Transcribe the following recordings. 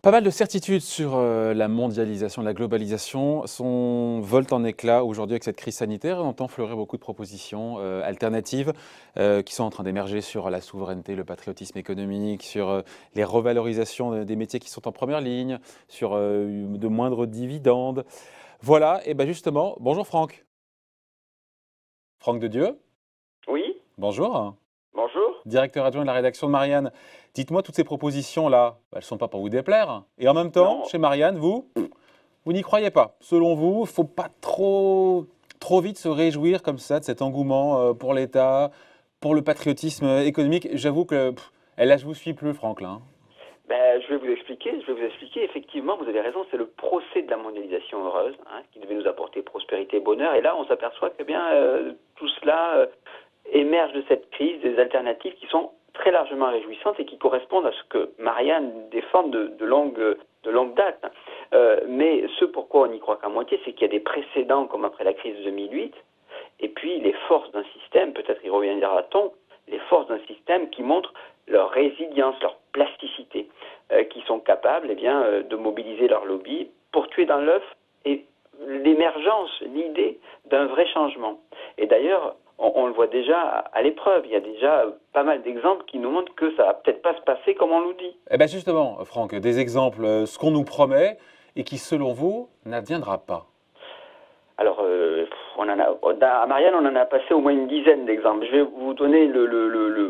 Pas mal de certitudes sur la mondialisation, la globalisation volent en éclats aujourd'hui avec cette crise sanitaire. On entend fleurir beaucoup de propositions alternatives qui sont en train d'émerger sur la souveraineté, le patriotisme économique, sur les revalorisations des métiers qui sont en première ligne, sur de moindres dividendes. Voilà, et bien justement, bonjour Franck. Franck de Dieu, Oui, bonjour. bonjour. Directeur adjoint de la rédaction de Marianne. Dites-moi, toutes ces propositions-là, elles ne sont pas pour vous déplaire. Et en même temps, Non, chez Marianne, vous n'y croyez pas. Selon vous, il ne faut pas trop vite se réjouir comme ça de cet engouement pour l'État, pour le patriotisme économique. J'avoue que là, je vous suis plus, Franck, là, hein. je vais vous expliquer. Effectivement, vous avez raison, c'est le procès de la mondialisation heureuse qui devait nous apporter prospérité et bonheur. Et là, on s'aperçoit que tout cela émerge de cette crise des alternatives qui sont très largement réjouissantes et qui correspondent à ce que Marianne défend de longue date. Mais ce pourquoi on n'y croit qu'à moitié, c'est qu'il y a des précédents comme après la crise de 2008, et puis les forces d'un système, peut-être y reviendra-t-on, les forces d'un système qui montrent leur résilience, leur plasticité, qui sont capables de mobiliser leur lobby pour tuer dans l'œuf et l'émergence, l'idée d'un vrai changement. Et d'ailleurs, on le voit déjà à l'épreuve. Il y a déjà pas mal d'exemples qui nous montrent que ça va peut-être pas se passer comme on nous dit. Eh bien justement, Franck, des exemples, ce qu'on nous promet et qui, selon vous, n'adviendra pas. Alors, à Marianne, on en a passé au moins une dizaine d'exemples. Je vais vous donner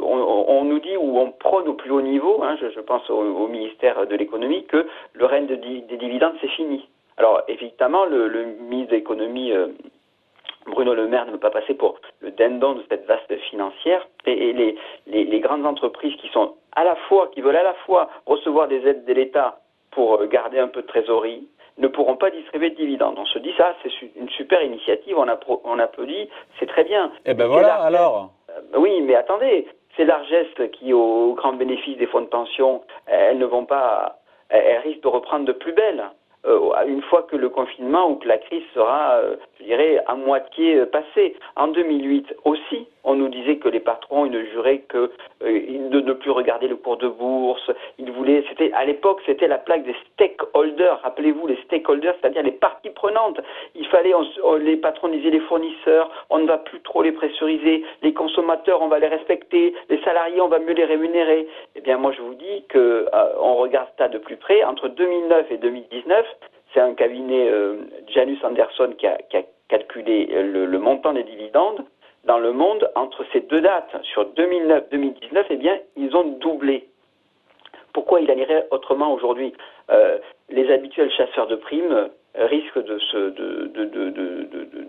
on nous dit, ou on prône au plus haut niveau, je pense au ministère de l'économie, que le règne des dividendes, c'est fini. Alors, évidemment, le ministre de l'économie, Bruno Le Maire, ne veut pas passer pour le dindon de cette vaste financière. Et les grandes entreprises qui veulent à la fois recevoir des aides de l'État pour garder un peu de trésorerie, ne pourront pas distribuer de dividendes. On se dit ça, c'est une super initiative, on applaudit, c'est très bien. Eh ben voilà, alors. Oui, mais attendez, ces largesses qui, au grand bénéfice des fonds de pension, elles risquent de reprendre de plus belle. Une fois que le confinement ou que la crise sera, je dirais, à moitié passée. En 2008 aussi, on nous disait que les patrons, ils ne juraient que de ne plus regarder le cours de bourse. À l'époque, c'était la plaque des stakeholders. Rappelez-vous, les stakeholders, c'est-à-dire les parties prenantes. Les patrons disaient les fournisseurs, on ne va plus trop les pressuriser. Les consommateurs, on va les respecter. Les salariés, on va mieux les rémunérer. Eh bien, moi, je vous dis que on regarde ça de plus près. Entre 2009 et 2019, c'est un cabinet Janus Anderson qui a calculé le montant des dividendes dans le monde entre ces deux dates, sur 2009-2019, eh bien, ils ont doublé. Pourquoi il en irait autrement aujourd'hui? Les habituels chasseurs de primes risquent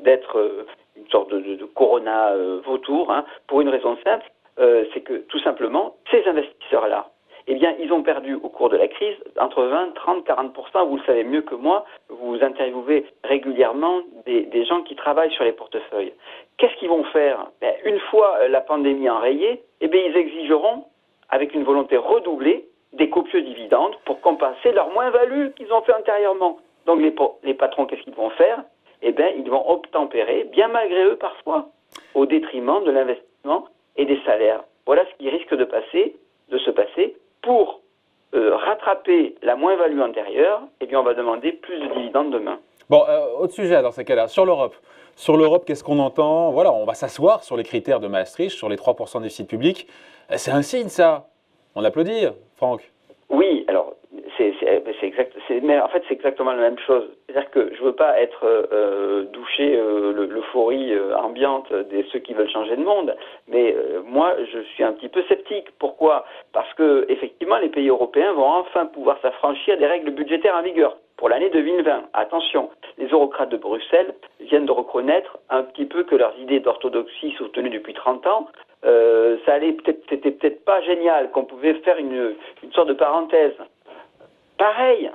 d'être une sorte de corona vautour, pour une raison simple, c'est que tout simplement, ces investisseurs-là, eh bien, ils ont perdu au cours de la crise entre 20, 30, 40%. Vous le savez mieux que moi, vous interviewez régulièrement des gens qui travaillent sur les portefeuilles. Qu'est-ce qu'ils vont faire? Une fois la pandémie enrayée, eh bien, ils exigeront, avec une volonté redoublée, des copieux dividendes pour compenser leur moins-value qu'ils ont fait antérieurement. Donc, les patrons, qu'est-ce qu'ils vont faire? Eh bien, ils vont obtempérer, bien malgré eux parfois, au détriment de l'investissement et des salaires. Voilà ce qui risque de se passer. Pour rattraper la moins-value antérieure, eh bien, on va demander plus de dividendes demain. Bon, autre sujet dans ces cas-là, sur l'Europe. Sur l'Europe, qu'est-ce qu'on entend? Voilà, on va s'asseoir sur les critères de Maastricht, sur les 3% de déficit public. C'est un signe, ça. On applaudit, Franck. Oui, alors, mais en fait, c'est exactement la même chose. C'est-à-dire que je ne veux pas être douché l'euphorie ambiante de ceux qui veulent changer de monde, mais moi, je suis un petit peu sceptique. Pourquoi? Parce que effectivement, les pays européens vont enfin pouvoir s'affranchir des règles budgétaires en vigueur pour l'année 2020. Attention, les eurocrates de Bruxelles viennent de reconnaître un petit peu que leurs idées d'orthodoxie soutenues depuis 30 ans, c'était peut-être pas génial, qu'on pouvait faire une sorte de parenthèse. Pareil,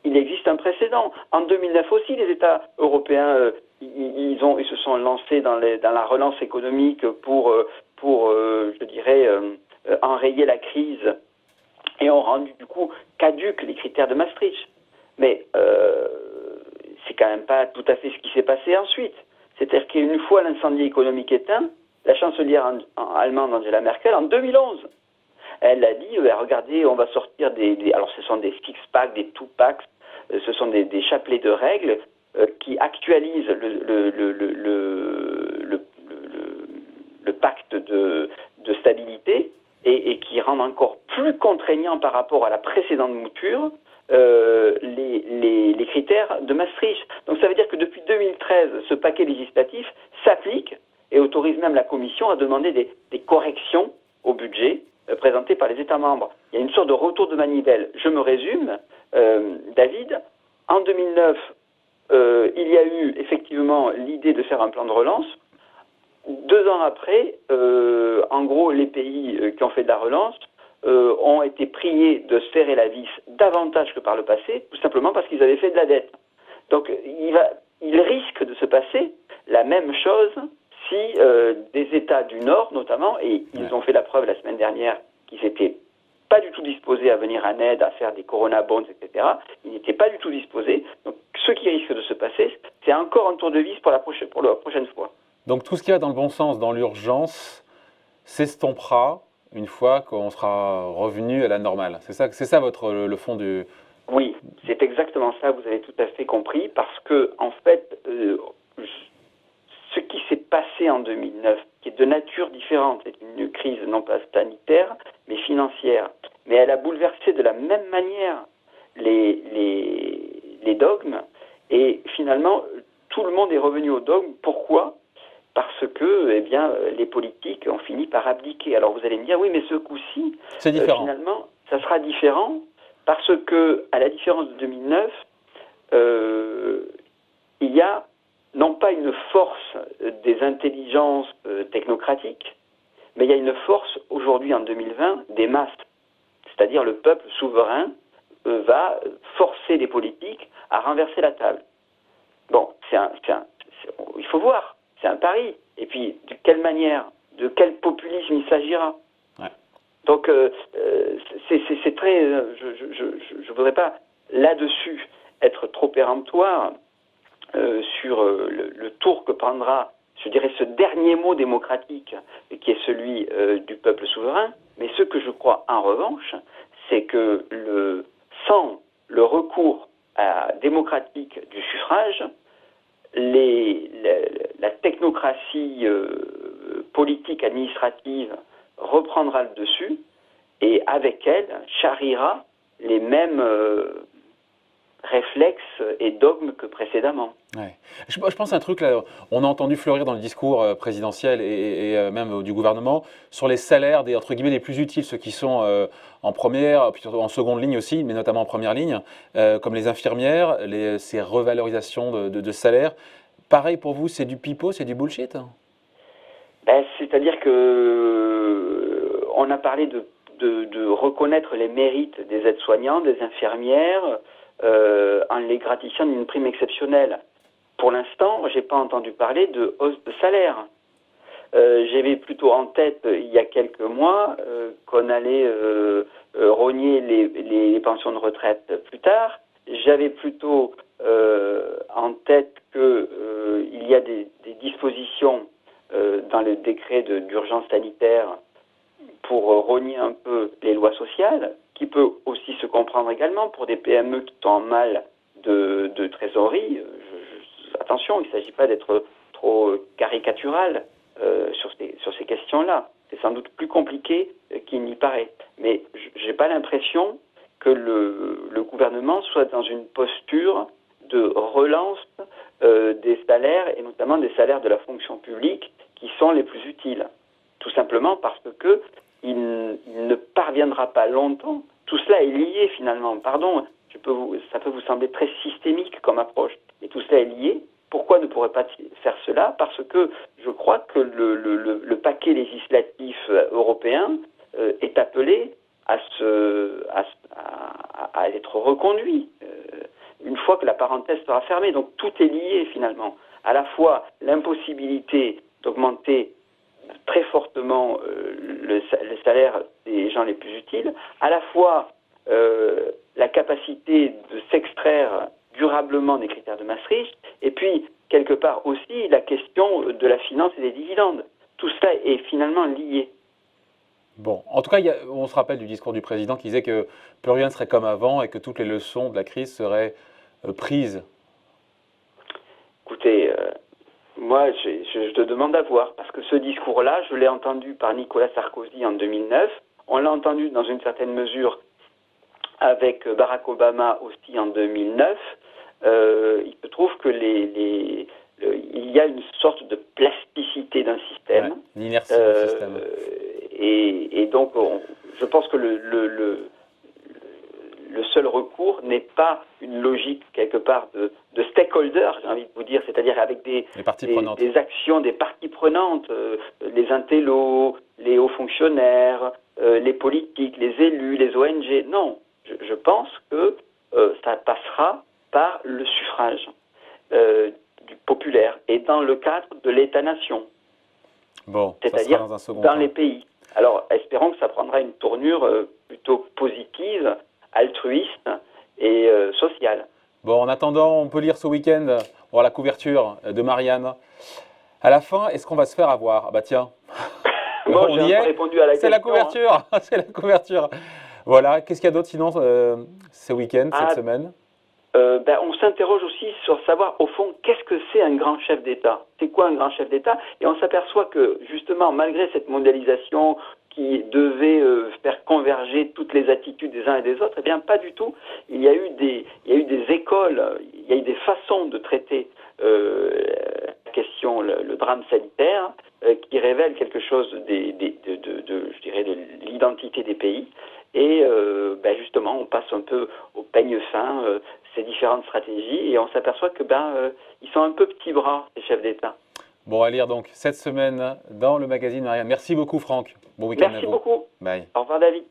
il existe un précédent. En 2009 aussi, les États européens, ils se sont lancés dans la relance économique pour je dirais, enrayer la crise et ont rendu du coup caduques les critères de Maastricht. Mais c'est quand même pas tout à fait ce qui s'est passé ensuite. C'est-à-dire qu'une fois l'incendie économique éteint, la chancelière allemande Angela Merkel en 2011. Elle a dit, regardez, on va sortir alors ce sont des six-packs, des two-packs, ce sont des chapelets de règles qui actualisent le pacte de stabilité et qui rendent encore plus contraignant par rapport à la précédente mouture les critères de Maastricht. Donc ça veut dire que depuis 2013, ce paquet législatif s'applique et autorise même la Commission à demander des corrections au budget présenté par les États membres. Il y a une sorte de retour de manivelle. Je me résume, David. En 2009, il y a eu effectivement l'idée de faire un plan de relance. 2 ans après, en gros, les pays qui ont fait de la relance ont été priés de serrer la vis davantage que par le passé, tout simplement parce qu'ils avaient fait de la dette. Donc, il risque de se passer la même chose si des États du Nord, notamment, et ils ont fait la preuve la semaine dernière qu'ils n'étaient pas du tout disposés à venir en aide, à faire des Corona Bonds, etc. Ils n'étaient pas du tout disposés. Donc, ce qui risque de se passer, c'est encore un tour de vis pour la prochaine fois. Donc tout ce qui va dans le bon sens, dans l'urgence, s'estompera une fois qu'on sera revenu à la normale. C'est ça le fond du... Oui, c'est exactement ça, vous avez tout à fait compris, parce que, en fait, ce qui s'est passé en 2009, qui est de nature différente, c'est une crise non pas sanitaire, mais financière, mais elle a bouleversé de la même manière les dogmes, et finalement, tout le monde est revenu au dogme. Pourquoi ? Parce que, eh bien, les politiques ont fini par abdiquer. Alors vous allez me dire, oui, mais ce coup-ci, finalement, ça sera différent, parce que, à la différence de 2009, il y a non pas une force des intelligences technocratiques, mais il y a une force aujourd'hui en 2020 des masses. C'est-à-dire le peuple souverain va forcer les politiques à renverser la table. Bon, il faut voir, c'est un pari. Et puis, de quelle manière, de quel populisme il s'agira? Ouais. Donc, c'est très... je ne voudrais pas, là-dessus, être trop péremptoire sur le tour que prendra, je dirais, ce dernier mot démocratique, qui est celui du peuple souverain. Mais ce que je crois, en revanche, c'est que sans le recours démocratique du suffrage, la technocratie politique administrative reprendra le dessus et avec elle charriera les mêmes réflexes et dogmes que précédemment. Ouais. Je pense à un truc, là, on a entendu fleurir dans le discours présidentiel et même du gouvernement sur les salaires des, entre guillemets, les plus utiles, ceux qui sont en première, puis en seconde ligne aussi, mais notamment en première ligne, comme les infirmières, ces revalorisations de salaire. Pareil pour vous, c'est du pipeau, c'est du bullshit? C'est-à-dire que on a parlé de reconnaître les mérites des aides-soignants, des infirmières, en les gratifiant d'une prime exceptionnelle. Pour l'instant, je n'ai pas entendu parler de hausse de salaire. J'avais plutôt en tête, il y a quelques mois, qu'on allait rogner les pensions de retraite plus tard. J'avais plutôt en tête qu'il y a des dispositions dans le décret d'urgence sanitaire pour rogner un peu les lois sociales, qui peut aussi se comprendre également pour des PME qui sont en mal de trésorerie. Attention, il ne s'agit pas d'être trop caricatural sur ces questions-là. C'est sans doute plus compliqué qu'il n'y paraît. Mais je n'ai pas l'impression que le gouvernement soit dans une posture de relance des salaires, et notamment des salaires de la fonction publique, qui sont les plus utiles. Tout simplement parce que il ne parviendra pas longtemps. Tout cela est lié finalement. Pardon, ça peut vous sembler très systémique comme approche, mais tout cela est lié. Pourquoi ne pourrait pas faire cela? Parce que je crois que le paquet législatif européen est appelé à être reconduit une fois que la parenthèse sera fermée. Donc tout est lié finalement. À la fois l'impossibilité d'augmenter très fortement le salaire des gens les plus utiles, à la fois la capacité de s'extraire durablement des critères de Maastricht, et puis quelque part aussi la question de la finance et des dividendes. tout cela est finalement lié. Bon, en tout cas, on se rappelle du discours du président qui disait que plus rien ne serait comme avant et que toutes les leçons de la crise seraient prises. Écoutez, moi, je te demande à voir, parce que ce discours-là, je l'ai entendu par Nicolas Sarkozy en 2009, on l'a entendu dans une certaine mesure avec Barack Obama aussi en 2009. Il se trouve que il y a une sorte de plasticité d'un système. Ouais, l'inertie du système. Et donc, je pense que le seul recours n'est pas une logique quelque part de stakeholder, j'ai envie de vous dire, c'est-à-dire avec des actions, des parties prenantes, les intellos, les hauts fonctionnaires, les politiques, les élus, les ONG. Non, je pense que ça passera par le suffrage du populaire et dans le cadre de l'État-nation. Bon, c'est-à-dire dans les pays. Alors, espérons que ça prendra une tournure plutôt positive, altruiste et sociale. Bon, en attendant, on peut lire ce week-end la couverture de Marianne. À la fin, est-ce qu'on va se faire avoir? Ah bah tiens, bon, on y est. Répondu à la question. C'est la couverture, hein. C'est la couverture. Voilà, qu'est-ce qu'il y a d'autre sinon ce week-end, cette semaine? On s'interroge aussi sur savoir, au fond, qu'est-ce que c'est un grand chef d'État? C'est quoi un grand chef d'État? Et on s'aperçoit que, justement, malgré cette mondialisation qui devait faire converger toutes les attitudes des uns et des autres, eh bien, pas du tout. Il y a eu des écoles, il y a eu des façons de traiter la question, le drame sanitaire, qui révèlent quelque chose je dirais, de l'identité des pays. Et justement, on passe un peu au peigne fin ces différentes stratégies et on s'aperçoit que ils sont un peu petits bras, les chefs d'État. Bon, à lire donc cette semaine dans le magazine Marianne. Merci beaucoup Franck. Bon week-end à vous. Merci beaucoup. Bye. Au revoir David.